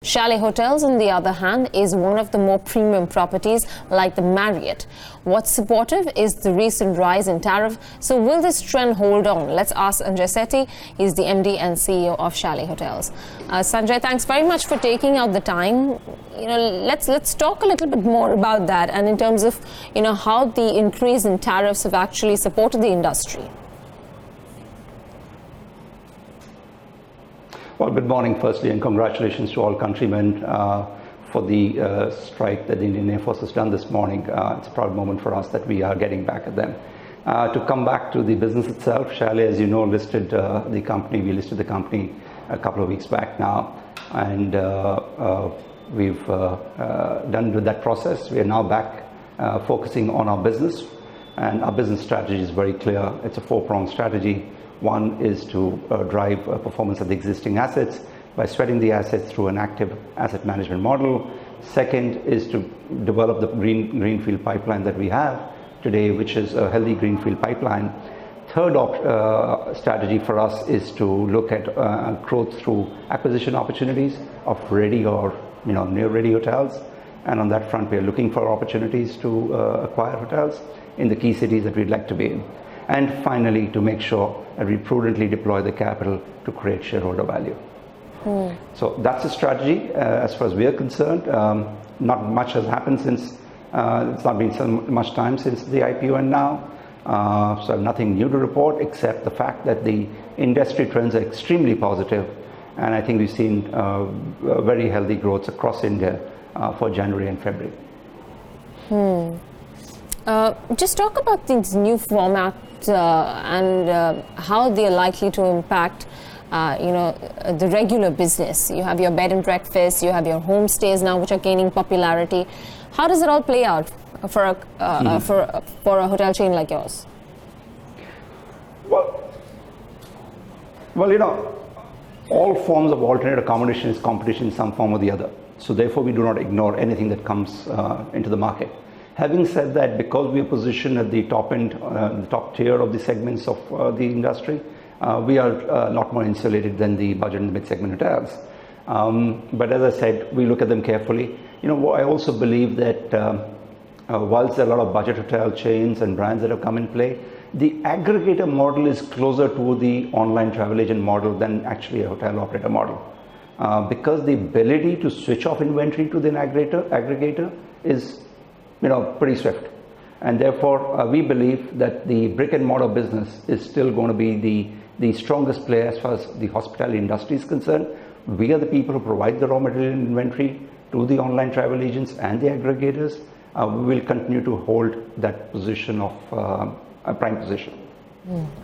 Chalet Hotels, on the other hand, is one of the more premium properties like the Marriott. What's supportive is the recent rise in tariff. So will this trend hold on? Let's ask Sanjay Sethi. He's the MD and CEO of Chalet Hotels. Sanjay, thanks very much for taking out the time. Let's talk a little bit more about that, and in terms of how the increase in tariffs have actually supported the industry. Well, good morning, firstly, and congratulations to all countrymen for the strike that the Indian Air Force has done this morning. It's a proud moment for us that we are getting back at them. To come back to the business itself, Chalet, as you know, listed the company. We listed the company a couple of weeks back now, and we've done with that process. We are now back focusing on our business, and our business strategy is very clear. It's a four-pronged strategy. One is to drive performance of the existing assets by sweating the assets through an active asset management model. Second is to develop the greenfield pipeline that we have today, which is a healthy greenfield pipeline. Third strategy for us is to look at growth through acquisition opportunities of ready or near ready hotels. And on that front, we are looking for opportunities to acquire hotels in the key cities that we'd like to be in. And finally, to make sure that we prudently deploy the capital to create shareholder value. So that's the strategy as far as we are concerned. Not much has happened since, it's not been so much time since the IPO and now. So nothing new to report except the fact that the industry trends are extremely positive. And I think we've seen very healthy growth across India for January and February. Just talk about these new formats and how they are likely to impact, the regular business. You have your bed and breakfast, you have your homestays now, which are gaining popularity. How does it all play out for a hotel chain like yours? Well, all forms of alternate accommodation is competition in some form or the other. So therefore, we do not ignore anything that comes into the market. Having said that, because we are positioned at the top end, the top tier of the segments of the industry, we are a lot more insulated than the budget and mid-segment hotels. But as I said, we look at them carefully. I also believe that whilst there are a lot of budget hotel chains and brands that have come in play, the aggregator model is closer to the online travel agent model than actually a hotel operator model. Because the ability to switch off inventory to the aggregator is pretty swift. And therefore, we believe that the brick and mortar business is still going to be the strongest player as far as the hospitality industry is concerned. We are the people who provide the raw material inventory to the online travel agents and the aggregators. We will continue to hold that position of a prime position.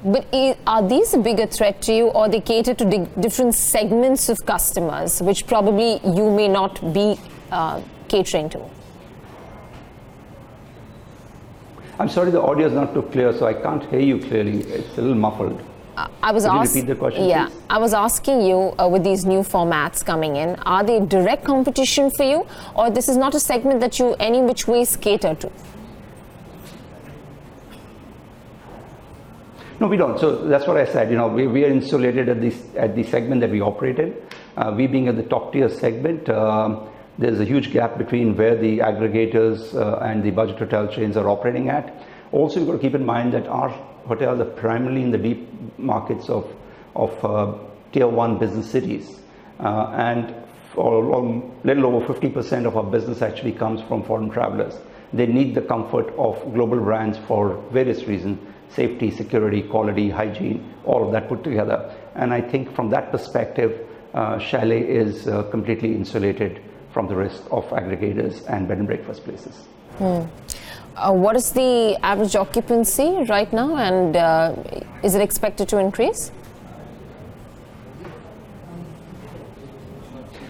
But are these a bigger threat to you, or they cater to different segments of customers, which probably you may not be catering to? I'm sorry, the audio is not too clear, so I can't hear you clearly. It's a little muffled. Could you repeat the question, please? I was asking you, with these new formats coming in, are they direct competition for you, or this is not a segment that you any which ways cater to? No, we don't. So that's what I said. We are insulated at the segment that we operate in. We being at the top tier segment, there's a huge gap between where the aggregators and the budget hotel chains are operating at. Also, you've got to keep in mind that our hotels are primarily in the deep markets of tier one business cities. And a little over 50% of our business actually comes from foreign travelers. They need the comfort of global brands for various reasons: safety, security, quality, hygiene, all of that put together. And I think from that perspective, Chalet is completely insulated from the risk of aggregators and bed and breakfast places. What is the average occupancy right now, and is it expected to increase?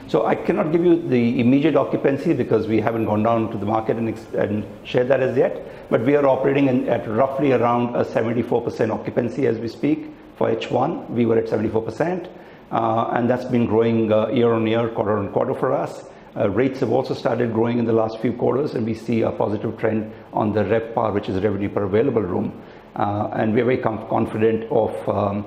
So I cannot give you the immediate occupancy because we haven't gone down to the market and shared that as yet, but we are operating at roughly around a 74% occupancy as we speak. For H1, we were at 74%, and that's been growing year on year, quarter on quarter for us. Rates have also started growing in the last few quarters, and we see a positive trend on the RevPAR, which is revenue per available room. And we're very confident of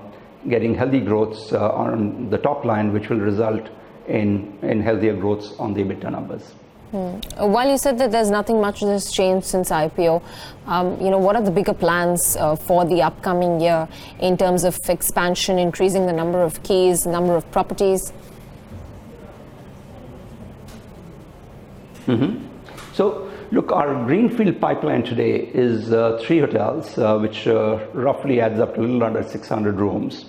getting healthy growths on the top line, which will result in healthier growths on the EBITDA numbers. While you said that there's nothing much that's changed since IPO, what are the bigger plans for the upcoming year in terms of expansion, increasing the number of keys, number of properties? So, look, our greenfield pipeline today is 3 hotels, which roughly adds up to a little under 600 rooms.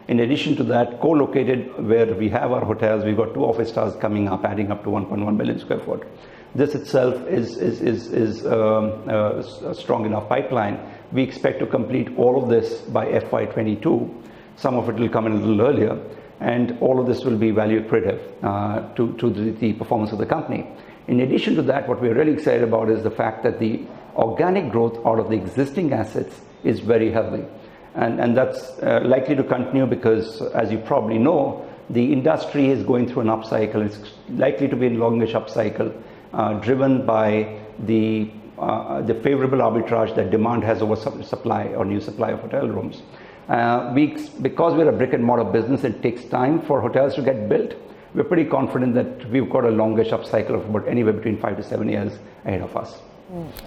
In addition to that, co-located where we have our hotels, we've got 2 office towers coming up, adding up to 1.1 million square foot. This itself is a strong enough pipeline. We expect to complete all of this by FY22. Some of it will come in a little earlier, and all of this will be value accretive to the performance of the company. In addition to that, what we're really excited about is the fact that the organic growth out of the existing assets is very healthy. And that's likely to continue because, as you probably know, the industry is going through an upcycle. It's likely to be a longish upcycle, driven by the favorable arbitrage that demand has over supply or new supply of hotel rooms. Because we're a brick and mortar business, it takes time for hotels to get built. We're pretty confident that we've got a longish upcycle of about anywhere between 5 to 7 years ahead of us.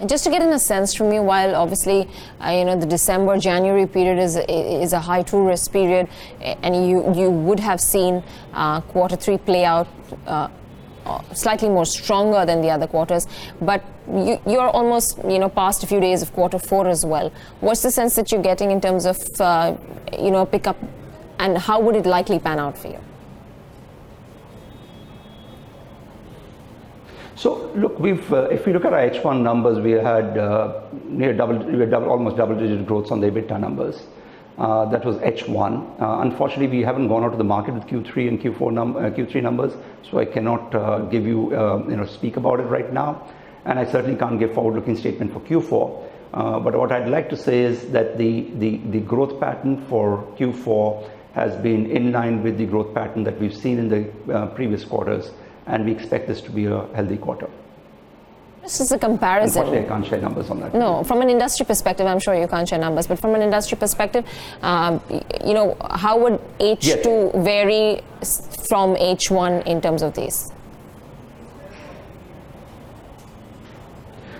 Just to get in a sense from you, while obviously the December-January period is a high tourist period, and you would have seen Q3 play out slightly more stronger than the other quarters, but you're almost past a few days of Q4 as well. What's the sense that you're getting in terms of pickup, and how would it likely pan out for you? So look, if we look at our H1 numbers, we had almost double-digit growths on the EBITDA numbers. That was H1. Unfortunately, we haven't gone out to the market with Q3 and Q3 numbers, so I cannot give you, speak about it right now, and I certainly can't give forward-looking statement for Q4. But what I'd like to say is that the growth pattern for Q4 has been in line with the growth pattern that we've seen in the previous quarters, and we expect this to be a healthy quarter. Just as a comparison. Unfortunately, I can't share numbers on that. No, from an industry perspective, I'm sure you can't share numbers, but from an industry perspective, how would H2 vary from H1 in terms of these?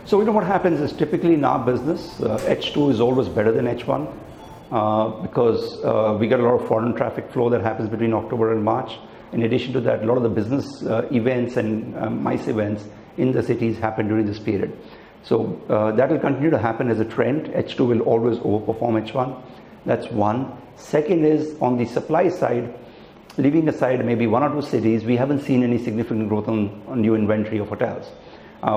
So what happens is typically in our business, H2 is always better than H1 because we get a lot of foreign traffic flow that happens between October and March. In addition to that, a lot of the business events and MICE events in the cities happen during this period. So that will continue to happen as a trend. H2 will always overperform H1. That's one. Second is on the supply side, leaving aside maybe 1 or 2 cities, we haven't seen any significant growth on new inventory of hotels,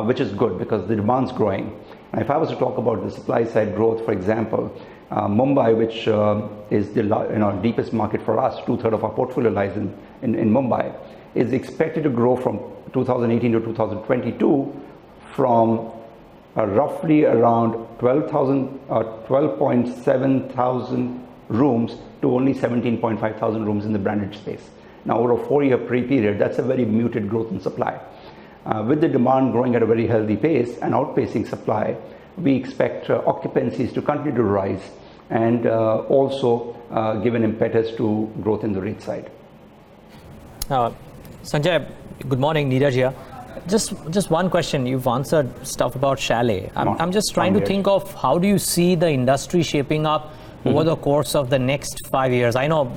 which is good because the demand's growing. And if I was to talk about the supply side growth, for example, Mumbai, which is the deepest market for us, 2/3 of our portfolio lies in Mumbai, is expected to grow from 2018 to 2022 from roughly around 12.7 thousand rooms to only 17.5 thousand rooms in the branded space. Now, over a 4-year period, that's a very muted growth in supply. With the demand growing at a very healthy pace and outpacing supply, we expect occupancies to continue to rise and also give an impetus to growth in the rate side. Sanjay, good morning, Neeraj here. Just one question. You've answered stuff about Chalet. I'm just trying to think of how do you see the industry shaping up over the course of the next 5 years? I know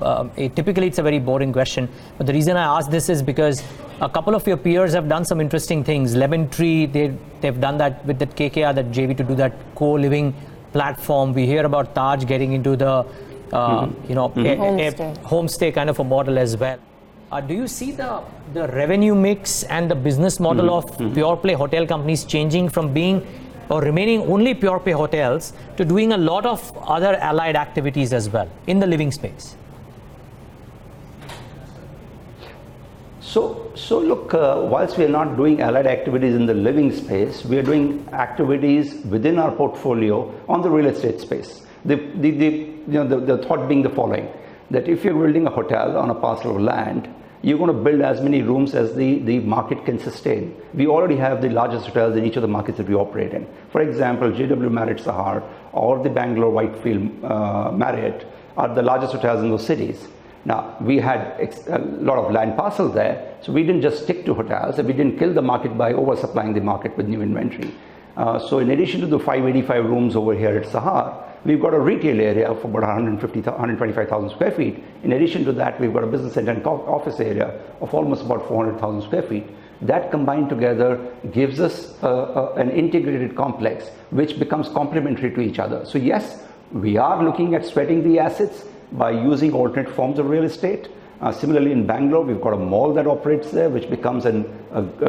typically it's a very boring question, but the reason I ask this is because a couple of your peers have done some interesting things. Lemon Tree, they've done that with the KKR, that JV, to do that co-living platform. We hear about Taj getting into the homestay kind of a model as well. Do you see the revenue mix and the business model of pure play hotel companies changing from being or remaining only pure play hotels to doing a lot of other allied activities as well in the living space? So look, whilst we are not doing allied activities in the living space, we are doing activities within our portfolio on the real estate space. The thought being the following, that if you're building a hotel on a parcel of land, you're going to build as many rooms as the market can sustain. We already have the largest hotels in each of the markets that we operate in. For example, JW Marriott Sahar or the Bangalore Whitefield Marriott are the largest hotels in those cities. Now, we had a lot of land parcel there, so we didn't just stick to hotels, and we didn't kill the market by oversupplying the market with new inventory. So in addition to the 585 rooms over here at Sahar, we've got a retail area of about 125,000 square feet. In addition to that, we've got a business center and office area of almost about 400,000 square feet. That combined together gives us an integrated complex which becomes complementary to each other. So yes, we are looking at sweating the assets by using alternate forms of real estate. Similarly, in Bangalore, we've got a mall that operates there, which becomes a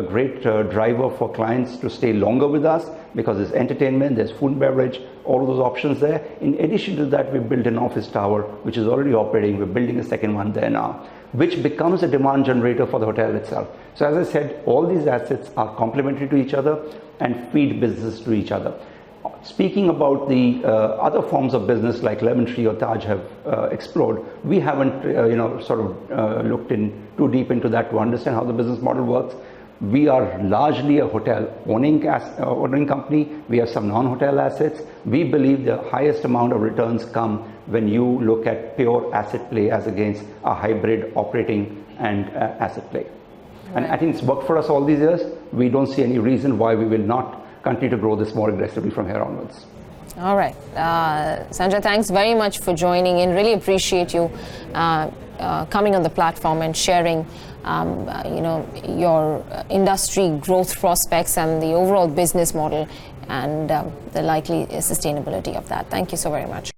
great driver for clients to stay longer with us, because there's entertainment, there's food and beverage, all of those options there. In addition to that, we've built an office tower, which is already operating. We're building a second one there now, which becomes a demand generator for the hotel itself. So as I said, all these assets are complementary to each other and feed business to each other. Speaking about the other forms of business like Lemon Tree or Taj have explored, we haven't looked in too deep into that to understand how the business model works. We are largely a hotel owning company. We have some non-hotel assets. We believe the highest amount of returns come when you look at pure asset play as against a hybrid operating and asset play. Right. And I think it's worked for us all these years. We don't see any reason why we will not continue to grow this more aggressively from here onwards. All right. Sanjay, thanks very much for joining in. Really appreciate you coming on the platform and sharing your industry growth prospects and the overall business model and the likely sustainability of that. Thank you so very much.